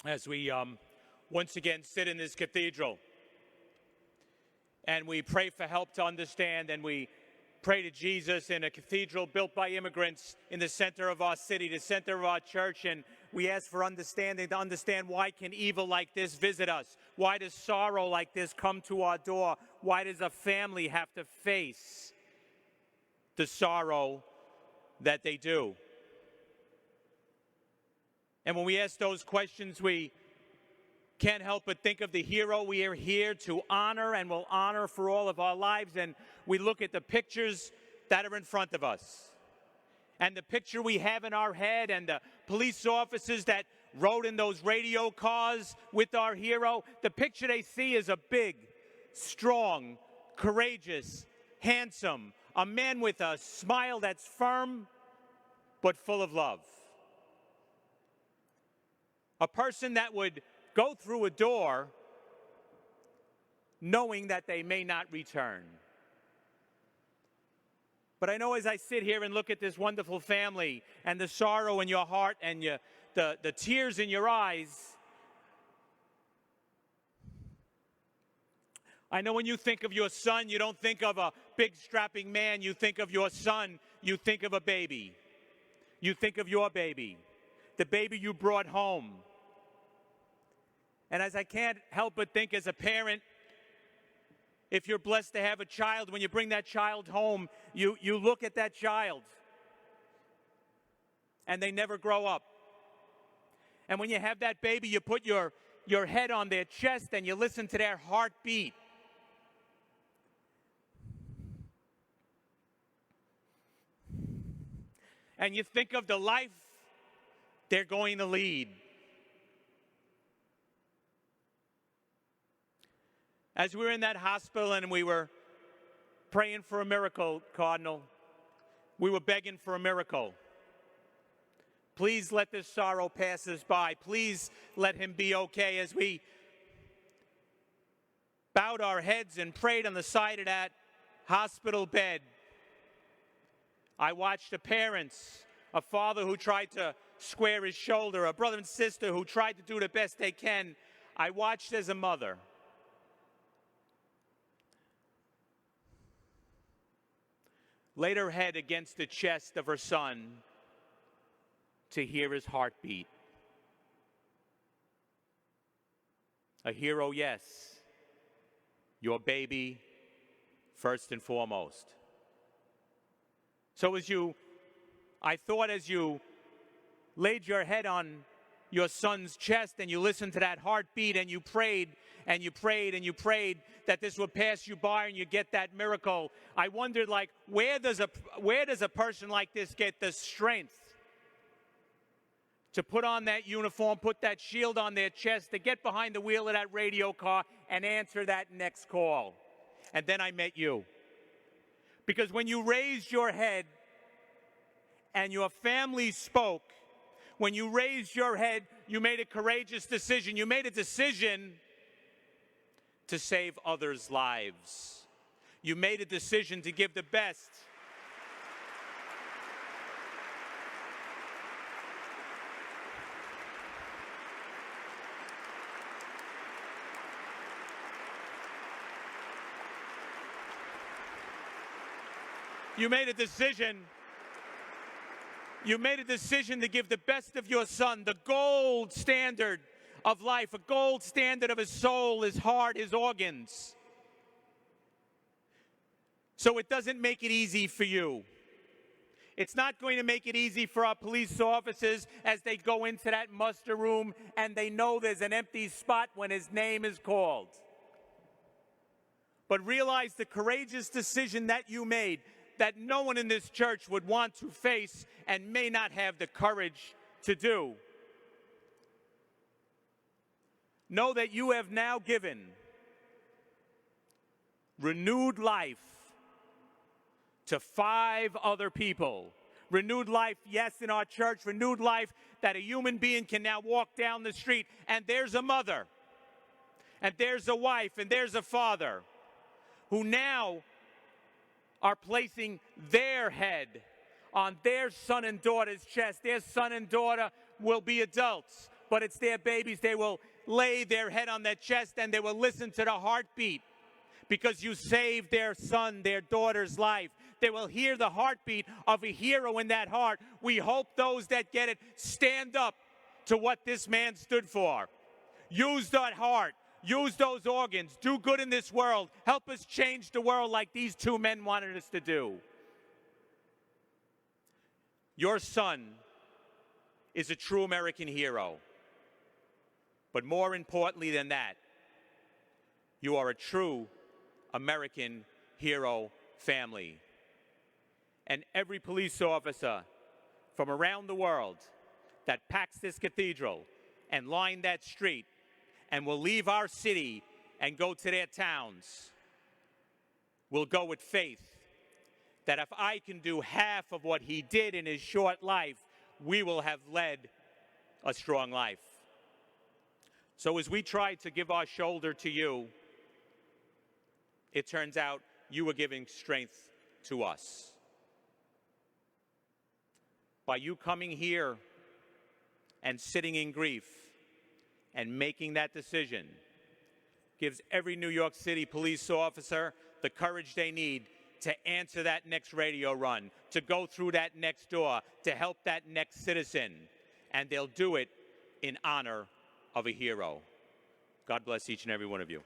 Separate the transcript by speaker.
Speaker 1: as we once again sit in this cathedral and we pray for help to understand, and we pray to Jesus in a cathedral built by immigrants in the center of our city, the center of our church, and we ask for understanding to understand, why can evil like this visit us? Why does sorrow like this come to our door? Why does a family have to face the sorrow that they do? And when we ask those questions, we can't help but think of the hero we are here to honor and will honor for all of our lives. And we look at the pictures that are in front of us, and the picture we have in our head, and the police officers that rode in those radio cars with our hero. The picture they see is a big, strong, courageous, handsome, a man with a smile that's firm but full of love. A person that would go through a door knowing that they may not return. But I know, as I sit here and look at this wonderful family and the sorrow in your heart and the tears in your eyes, I know when you think of your son, you don't think of a big strapping man. You think of your son, you think of a baby. You think of your baby, the baby you brought home. And as I can't help but think, as a parent, if you're blessed to have a child, when you bring that child home, you look at that child and they never grow up. And when you have that baby, you put your head on their chest and you listen to their heartbeat. And you think of the life they're going to lead. As we were in that hospital and we were praying for a miracle, Cardinal, we were begging for a miracle. Please let this sorrow pass us by. Please let him be okay. As we bowed our heads and prayed on the side of that hospital bed, I watched the parents, a father who tried to square his shoulder, a brother and sister who tried to do the best they can. I watched as a mother laid her head against the chest of her son to hear his heartbeat. A hero, yes. Your baby, first and foremost. So I thought as you laid your head on your son's chest and you listened to that heartbeat and you prayed and you prayed and you prayed that this would pass you by and you get that miracle, I wondered, like, where does a person like this get the strength to put on that uniform, put that shield on their chest, to get behind the wheel of that radio car and answer that next call? And then I met you. Because when you raised your head and your family spoke, when you raised your head, you made a courageous decision. You made a decision to save others' lives. You made a decision to give the best. You made a decision. You made a decision to give the best of your son, the gold standard of life, a gold standard of his soul, his heart, his organs. So it doesn't make it easy for you. It's not going to make it easy for our police officers as they go into that muster room and they know there's an empty spot when his name is called. But realize the courageous decision that you made, that no one in this church would want to face and may not have the courage to do. Know that you have now given renewed life to 5 other people. Renewed life, yes, in our church. Renewed life that a human being can now walk down the street and there's a mother, and there's a wife, and there's a father who now are placing their head on their son and daughter's chest. Their son and daughter will be adults, but it's their babies. They will lay their head on their chest and they will listen to the heartbeat because you saved their son, their daughter's life. They will hear the heartbeat of a hero in that heart. We hope those that get it stand up to what this man stood for. Use that heart. Use those organs. Do good in this world. Help us change the world like these two men wanted us to do. Your son is a true American hero. But more importantly than that, you are a true American hero family. And every police officer from around the world that packs this cathedral and line that street and will leave our city and go to their towns will go with faith that if I can do half of what he did in his short life, we will have led a strong life. So as we try to give our shoulder to you, it turns out you were giving strength to us. By you coming here and sitting in grief and making that decision gives every New York City police officer the courage they need to answer that next radio run, to go through that next door, to help that next citizen. And they'll do it in honor of a hero. God bless each and every one of you.